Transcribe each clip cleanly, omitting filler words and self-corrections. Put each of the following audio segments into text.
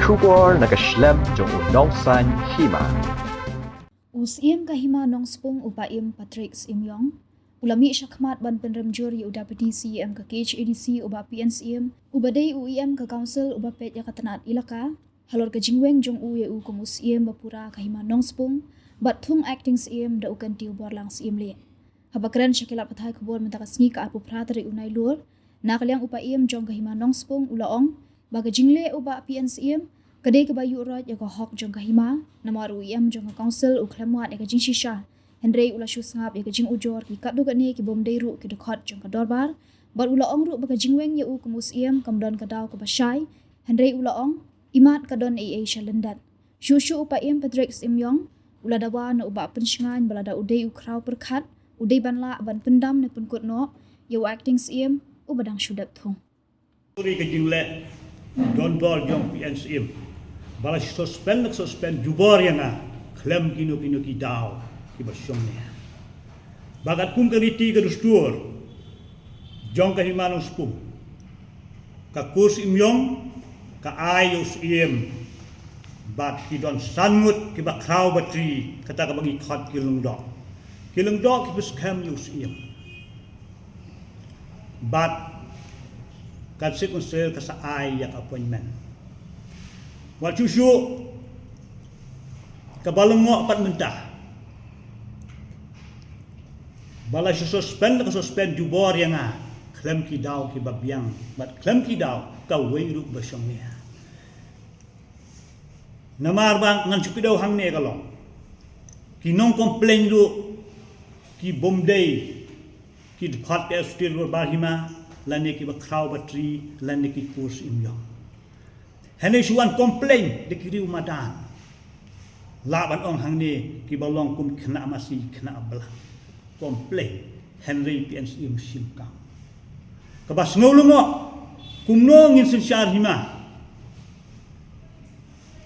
Shubor nakaslem jong unongsan hima. Usiem kahima nong spung upaim Patrick Simyong. Ulami syakmat ban penremjur uda petisi ke KHADC uba PNCM ubadai UIM ke Council uba pet ya katanat ilaka halor ke jingweng jong UEU ke musiem bapura kahima nong spung bat thung acting CM da ukan tiu borlang CM le. Habakran syakilat pathai kubor mentakasngi ka apu pratari unai lur nakaliang upaim jong kahima nong spung ulaong baga jingle uba PNCM kadai ke bayu rot ya ko hok jong kahima namar UIM jong Council uklamwat ya ke jing shisha Henry ula shu sangap ya kajing ujor ki kadu gane ki bom dei ru ki dekat jong ka dorbar bar ula ong ru ba kajing weng ya u ke museum kamdon kadau ke basai Henry ula ong imat kadon AA shalendat shu upa im Patrick Simyong ula dawa na uba pensngan balada udai u krau perkat udai banla ban pendam ne pun kut no ya acting CM u badang shudat thong Uri kajing le don bol jong PNCM balas suspend jubor yang klem kino ki daw Ibasyongnya. Bagat kum kaniti ka dustur. Jong ka himanong spum. Ka kurs imyong ka ayos iem. Bat kidon sanmut ki bakraw batri kata ka bagi khat kilung dok. Kilung dok ki beskam yus iem. Bat kan sekonsel ka sa ay yak appointment. Wat susu ka balengok pat mentah. Bala suspend jubor yang klem ki daw ki babyang bat klem ki daw ka weiru basyongnya namar bang ngan chupi daw hang ne kalong ki nong complain lu ki bomdei ki phat ke stil barhima lane ki bakraw batri lane ki kurs imyong hene suan complain de ki riu madan laban ong hang ne ki balong kum khna masi khna ablah komplain Henry PNCM simkang kabas ngulungo kumno ngin sinsyar hima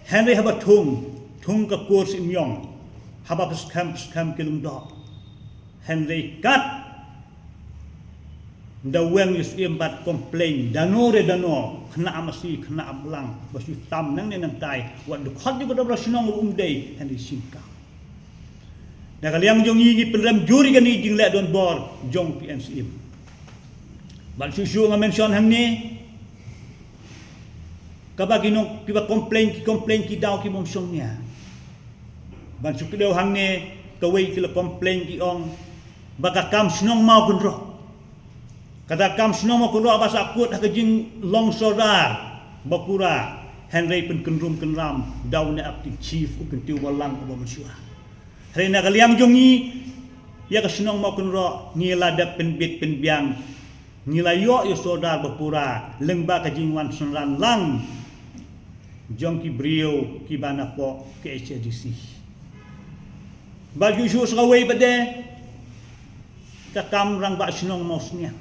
Henry haba thung ka kurs imyong haba skam kilung do Henry kat da weng is imbat komplain danore dano kena amasi kena ablang basu tam nang nang tai wat du khat juga da sinong umdei Henry simkang Nakaliang jong yigi penram juri gani jing le don bor jong PNCM. Ban susu nga mention hang ni. Kabagi nong kiba complain ki daw ki mom song niya. Ban suku daw hang ni kawai kila complain ki ong baka kam snong mau kun ro. Kata kam snong mau kun ro basa akut ha jing long sodar bakura Henry pen kenrum kenram daw ne acting chief u kentiu walang ko mensua. Hari nakaliang jongi ya kasunong mau kunro ngila da penbit penbiang ngila yo sodar bapura lengba kajingwan sunran lang jong ki brio ki bana po ke HDC baju su sakaway bade kakam rang ba sunong mausnya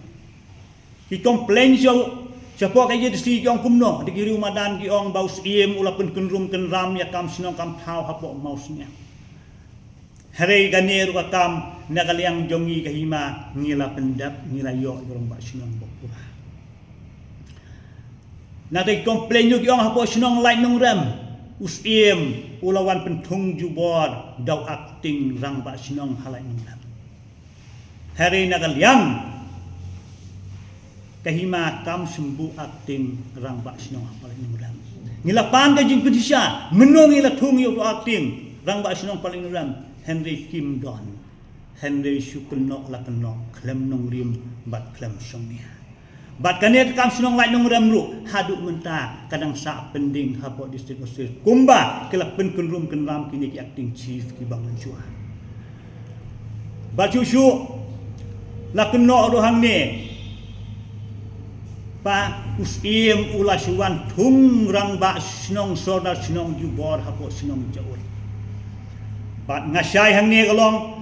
ki complain siya po kay HDC jong kumno di kiri umadan ki ong baus iem ulapun kenrum kenram ya kam sunong kam thaw hapo mausnya Hari ganir kakam nakaliang jongi kahima ngila pendap ngila yo yorong ba sinong bokura. Natay complain yung hapo sinong light nung rem usim ulawan pentung jubor daw acting rang ba sinong halay nung rem. Hari nakaliang kahima kam sembu acting rang ba sinong halay nung rem. Ngila pan ka jing pedisya menung ngila tung yo acting rang ba sinong paling nung rem. Henry Kim Don Henry Shukunok lakenok klem nong rim bat klem songnya bat kanet kam sunong lai nong ram ru haduk menta kadang sa pending hapo district osir kumba kela pen kenrum kenram kini ki acting chief ki bangun chua bat shu lakenok rohang ne pa usim ula shuan tung rang ba snong soda snong jubor hapo snong jawur Bat ngasay hang ni kalong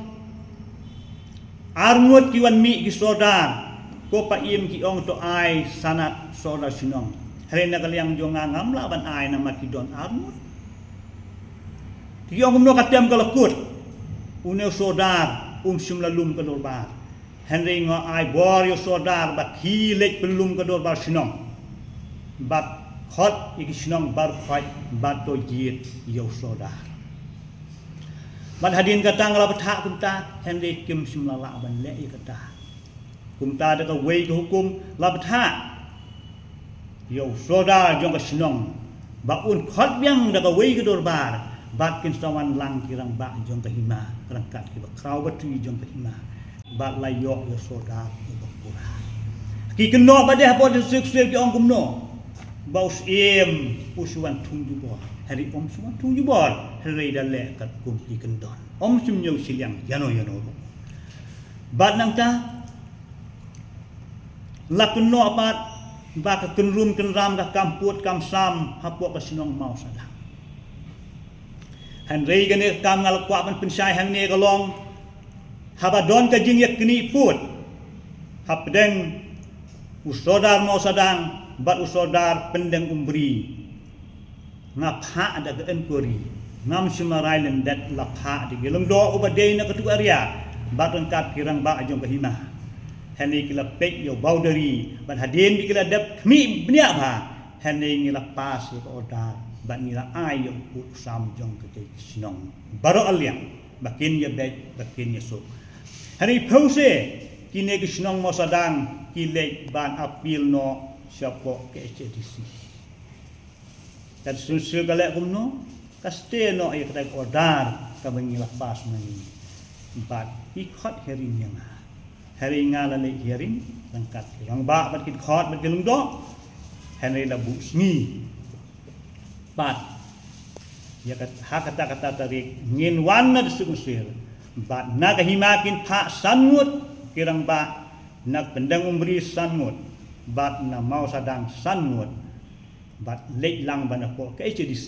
arngut kiwan mi ki sodar ko pa im ki ong to ai sanat soda sinong hari na kaliang jonga ngam laban ai na makidon arngut ki ong kumno katem kalakut une sodar simlalum kadorbar Henry nga ai bor yo sodar bat hilek pelum kadorbar sinong bat khot ikisnong bar khot bato jit yo soda ban hadin kata ngala betha kumta Henry Kim Simlala ban le kata kumta da ka wei ka hukum la betha yo soda jong ka snong ba un khot biang da ka wei ka dorbar bat kin sawan lang kirang ba jong ka hima rangkat ki ba kraw ba tu jong ka hima bat la yo soda ba pura ki keno ba deh po de sik ong kumno baus usuan tung jubor hari suan tung jubor hari dale kat kum ki kendon sim nyau siliang yano bat nang ta lakno apat ba ka kenrum kenram ka kamput kamsam hapok ka sinong mau sadang Henry gane kam ngal kwa ban pensai hang ne kalong habadon ka jing yak kini put hapdeng usodar mau sadang bat usodar pendeng umbri ngapha ada ke enpuri ngam sumarai lendat lapha di gelong do ubadei na ketu area bat rengkat kirang ba ajong kahima hani kila pek yo boundary bat hadin kila dap mi bnia ba hani ngila pas ko odar bat ngila ayo put sam jong ke sinong baro aliang bakin ya bet bakin ya so hani pause kine ke sinong mo sadang kile ban apil no siapa ke HDC dan susul galak kumno kaste no ay kata order ka bangila pas nang bat ikot hearing yang hearing ngala le hearing langkat rang ba bat kit khot bat gelung do henry labu smi bat ya kata tarik ngin wana disungsil bat naga himakin pa sanut kirang ba nak pendang umbri sanut bat na mau sadang sanut bat lek lang ban ko ke HDC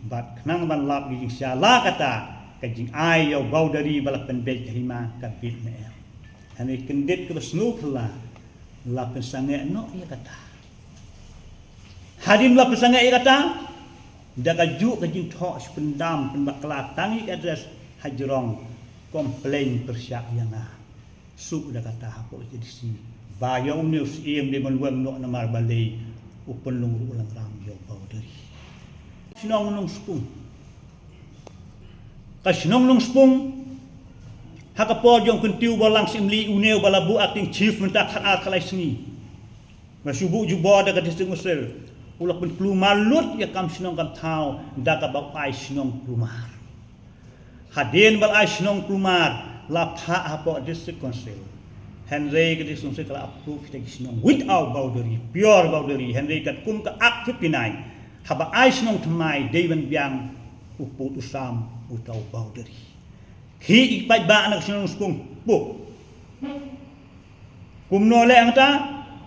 bat knang ban lap gi syala kata kajing ai yo bau dari bala penbet hima kapit ne hani kendit ke snu pula la pensange no ya kata hadim la pensange ya kata da kaju kajing tho pendam penbakla tangi address hajrong komplain persyak yang su da kata hako HDC bayong news di manwang no namar balay upon lungru ulang ram yo boundary sinong nung spung ka sinong nung spung hakapo jong kuntiu balang simli uneu balabu acting chief menta khat kalai sini masubu jubo da ka disting usel ulak ben plu malut ya kam sinong kam thau da ka ba ai sinong plumar hadin bal ai sinong plumar la pha hapo district council Henry ke disung se kala approve kita kisnong without boundary pure boundary Henry kat kum ka act 59 haba ais nong tmai dewan biang uput usam utau boundary ki ipai ba anak sinong spung pu kum no le angta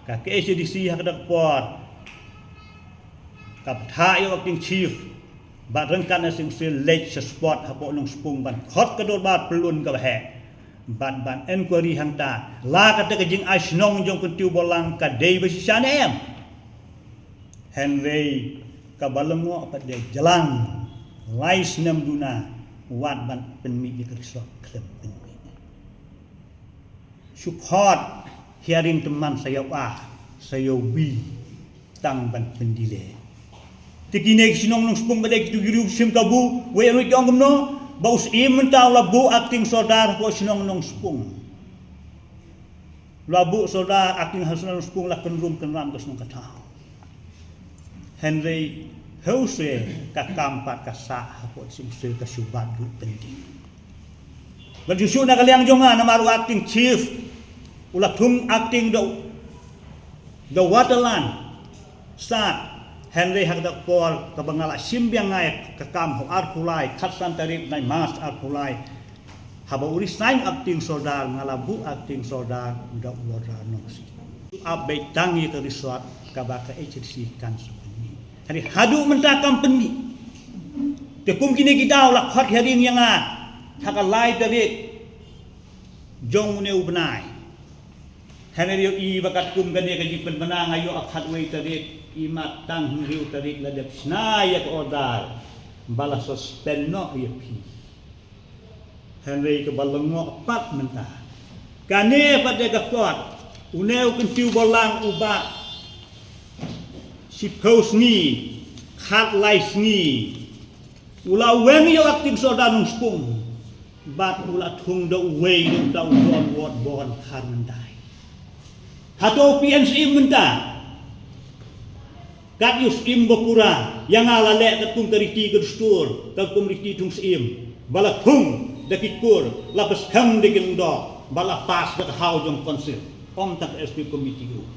ka ke HDC hak dak por kap tha yo acting chief ba rengkan asing se late spot hapo nong spung ban khot kador ba pelun ka he ban enquiry hangta la kata kejing asnong jong kuntiu bolang ka dei besisane em Henry ka balengo apa dia jalan lais nem duna wat ban penmi di kerisok klem penmi support hearing teman saya saya bi tang ban pendile tikine sinong nong spung badai tu giru sim kabu we ro jong no baus mentau labu acting saudar ko sinong nong spung labu saudar acting hasan spung la kenrum kenram ke sinong katau Henry hause ka kampat ka sa ko sim se ka subat du penting baju su na kaliang jonga na maru acting chief ulak thum acting the waterland sa Henry hagdak por kabangala simbiang ngai kakam ho arkulai khatsan tarif nai mas arkulai haba uri sign acting sodar ngalabu acting sodar udah wara nosi abe tangi ke resort kabaka HDC kan sebenni hari hadu menta company te kum kini kita ulak khat haring yang hakalai tarif jong ne ubnai Henry i bakat kum gane kaji penmenang ayo akhat wei tarif imat tang hiu tarik ladap snaya ko odar bala suspend no ya pi Henry ke balengo pat menta kane pada ka kot uneu kentiu bolang uba suppose ni khat life ni ula wen yo akting soda nung spung bat ula thung do way nung tau don wot bon khan mandai hato PNC menta kat yus im bokura yang ala le kat kum kariti gerstur kat kum riti tung sim bala thung dakikur lapas kham digin do bala pas kat hau jong konsil om tak SP committee group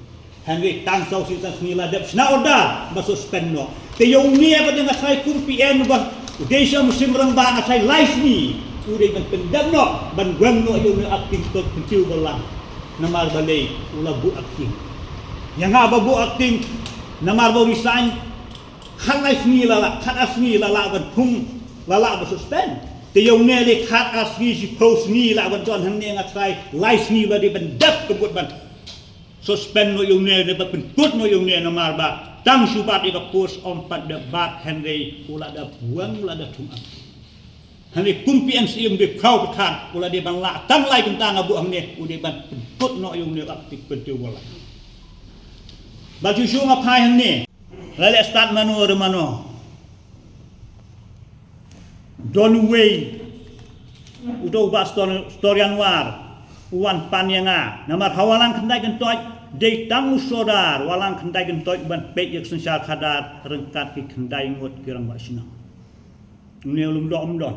Henry tang sau si sang nila dep sna order ba suspend no te yong ni apa dengan sai kum PN ba desa musim rang ba sai live ni udah ban pendam no ban gwang no yo ni acting to kecil balang namar balay ula bu acting yang aba bu acting namar bo resign khat live ni lala khat asni lala ban thung lala ba suspend te yong ni le khat asni si post ni la ban jon han ni ngat sai live ni ba di ban dap kebut ban suspend no yung ne ba pentut no yung ne namar ba tang subat ika pus ompat de bat Henry ula da buang ula da thung Henry kum PNC de kau khan ula de bang la tang lai kentang abu ang ne ude ban pentut no yung ne aktif pentu wala ba ju su ngapai hang ne lale start mano remano don way udo ba story anwar uan pan yang namar hawalang kendai gentoi de tamu sodar walang kendai gentoi ban pek yak sensal khadar rengkat ki kendai ngot kirang ba sina ne lum do om don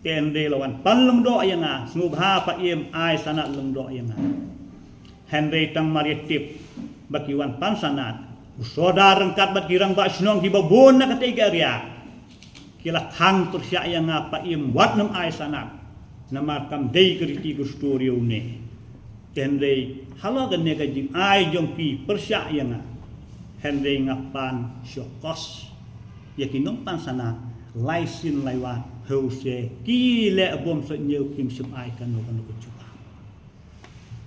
ten de lawan pan lum do yang ngubha pa im ai sanat lum do yang Henry tang marietip baki wan pan sanat sodar rengkat bat kirang ba sina ki babon na ketiga ria kila hang tersya yang pa im wat nam ai sanat namar kam dei keriti gustorio ne Henry halo gan ne gajing ai jong pi persya yang Henry ngapan syokos yakinong pan sana laisin laiwan hose ki le bom so nyeu kim sum ai kan no kujuba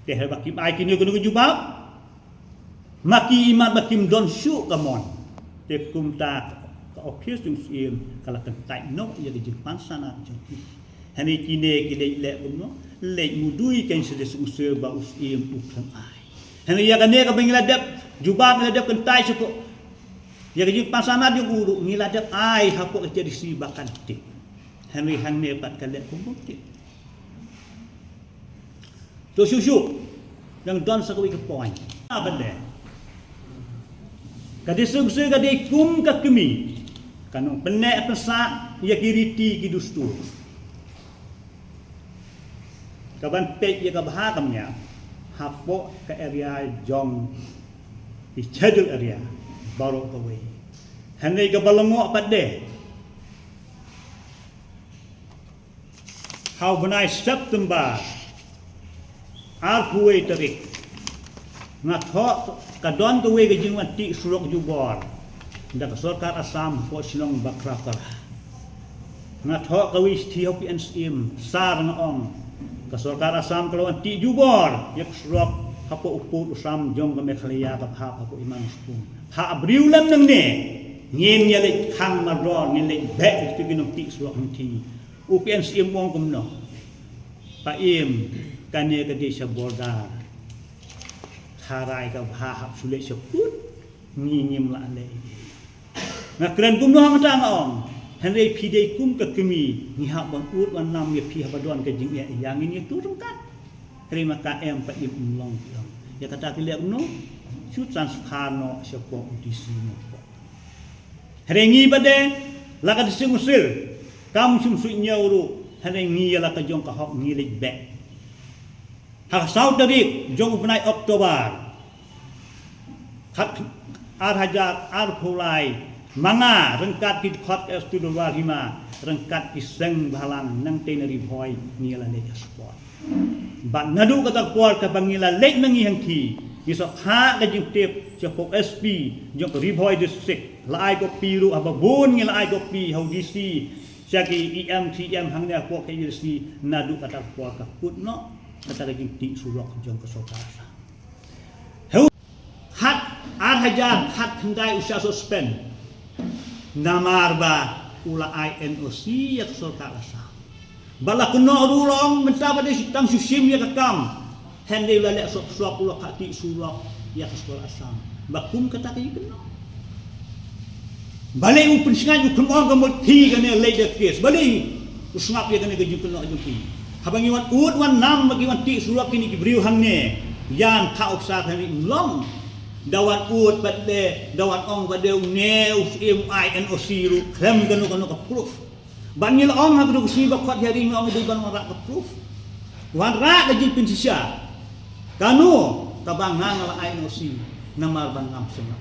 te he bakim ai kin no kujuba maki iman bakim don syu kamon te kumta ka okis tung sim kala kan tai no ya gajing pan sana jong pi Henry kine kile le umno le mudui kan sede sungse ba usim ukang ai Henry ya kane ka bingladap jubab ladap kentai suko ya gajing pasana di uru ngiladap ai hapo jadi si bakan ti Henry hangne pat kale kumbukti to susu yang don sakwi ke point apa de kadi sungse kadi kum ka kemi kanong penek pesa ya kiriti kidustu kaban pek ya kabha kamnya hapo ke area jong di schedule area baru kawe Henry ka balango pade how benai September arkuwe tarik ngathok kadon kawe ke jingwan ti surok jubor ndak sarkar Assam po sinong bakrakar ngathok kawe stiho PNCM sar ngaong Kasarkar Assam kalau anti jubor yak surok hapo uput usam jong ka Meghalaya ka hapo imang spung ha abriu lam nang ne ngin ya le khang madron ngin le bek tu ginom ti surok nti UPNCM wong kumno pa im kane ka di sa bordar tharai ka hap sule seput ngingim la le ngakren kumno hang tang ong Henry pidei kum ke kemi ni hak ban ut wan nam ya pi habadon ke jing ya yang ini tu rungkat Henry maka em pa im long ya kata ke liak no su transfer no sepo udisi no Henry ngi bade la ka dising usil kam sum su nyauru Henry ngi la ka jong ka hok ngi lek back ha sau tarik jong benai Oktober khat ar hajar ar phulai manga rengkat ki khot studio walhima rengkat ki seng balang nang teneri boy ngila le sport ban nadu kata kuar ka bangila lek nangi hangki iso ha ka jiptip chapok SP jok riboy district lai ko piru ababun ngila ai ko pi haudisi saki EMTM hangnya ko ke dirsi nadu kata kuar ka putno kata ka jipti surok jong ka sokasa hat ar hajar hat hendai usah suspend namar ba ula INOC yak sarkar Assam bala kuno rulong menta pada tang susim ya kakam Henry la le sok ula kati surok yak sarkar Assam bakum kata kay kuno Balai upun sengai ukun ong gamut ti kene later case. Balai usngap dia kene gejung kena jumpi. Habang iwan ut wan nam bagi wan ti surak kini kibriu hang ne. Yan ta uksa kani long. Dawan ut badle dawan ong badeu ne usim I and osiru krem kanu ka proof. Banil ong ha kudu si bakot hari ong di ban warak ka proof. Wan ra gejung pin sisa. Kanu tabang ngala I and osiru namal ban ngam semna.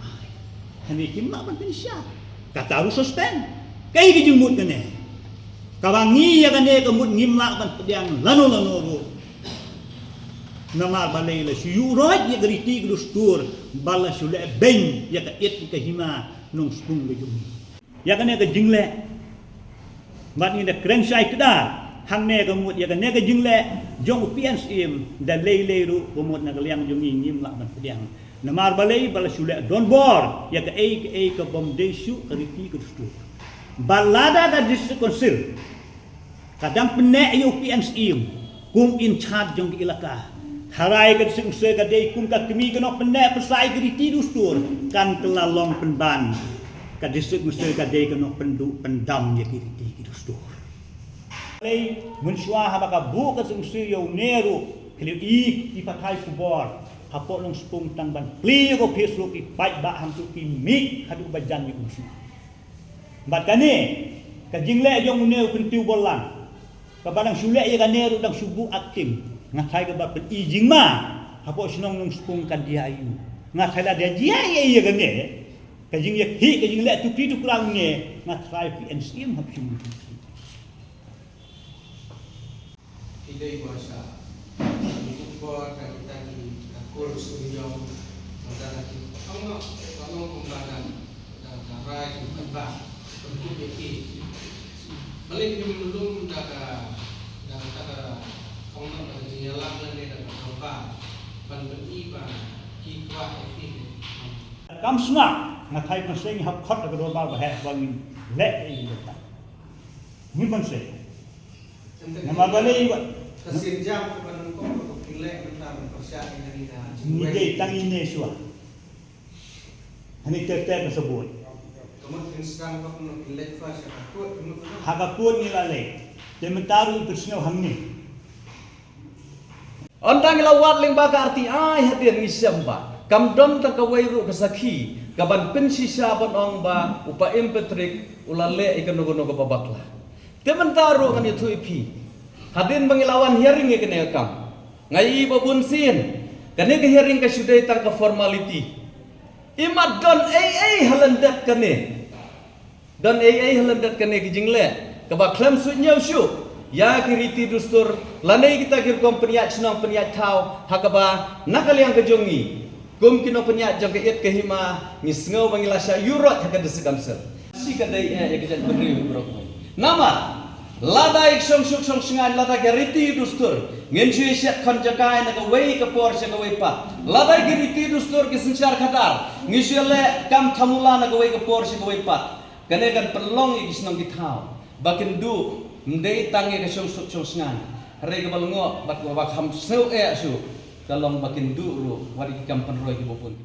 Hani kim nak ban pin sisa. Kata harus suspend. Kaya gijumut ka ne. Kawangi ya ka ne kamut ngimla kan pediang lano-lano. Namar balay la siyurot ya gariti glustur bala sule beng ya ka it ka hima nung spung gijumi. Ya ka ne ka jingle. Mat ni da krensai kada. Hang ne kamut ya ka ne ka jingle jong PNCM da lay-ru kamut na kaliang jumi ngimla kan pediang. Namar balay bala sule don bor ya ka ka bom desu gariti glustur. Balada ka district council kadang penek yo PNCM kum in charge jong ilaka harai ka sing se ka dei kum ka kemi kena penek pesai gariti glustur kan kelalong penban ka district council ka dei kena pendu pendam ya gariti glustur. Balay mensua ha ka bu ka sing se yo neru kili i patai kubor hapok long spung tang ban pli ko Facebook i pai ba ham tu ki mik hadu bajan ni usu bat kane ka jingle jong ne pentiu bolang ka badang sule ya kane ru dang subu aktim ngatai ka ba pen i jingma hapok sinong long spung kan dia ayu ngatai la dia jia ya kane ka jing ya hi ka jingle tu pi tu kurang ne ngatai PNCM hap simu Idai kuasa Buat kita di kursus yang antara kita kalau kumpulan dan rai kumpulan untuk beki balik belum daga kalau nak jalan ni daga apa ban iba kita ini kam sna ngatai ka sing hap khot ka do ba ba ha bang le i ta mun ban se nama balai wa kesinjam kepada kau pilih tentang persiapan ini dah. Nijay tangine siya. Hani terter na sabon. Kemudian sekarang kau nak pilih fasa takut kemudian. Hakapun nilalay. Dementaru bersnyaw hangni. Ondang ilawat ling baga arti ay hadir ngisam ba. Kamdom ta kawairu kasaki. Kaban pensi sabon ong ba upa impetrik ulale ikanogono ka babakla. Dementaru kan itu ipi. Hadin bangilawan hearing kene kam. Ngai babun sin. Kane ke hearing ka sudai tang ka formality. Imat don halandat kane. Don halandat kane ki jingle. Ka ba klam su nyau syu. Ya kiriti dustur lanai kita kir kom peniat senang peniat tau hakaba nakaliang ka jongi. Kum kino peniat jong ke it ke hima ngisngau bangilasa yurot hakada sekamsel. Si kadai ya kejan beri bro. Nama lada ik song sengan lada geriti dustur ngenju isyat konjakai naga wei ke por sya wei pat lada geriti dustur ke sencar kadar ngisule kam thamula naga wei ke por sya wei pat kane kan pelong ik senang githau bakin du ndei tangi ke song sengan re ke balngo bak ham seu su kalong bakin du ru wari kam penroi ke bopun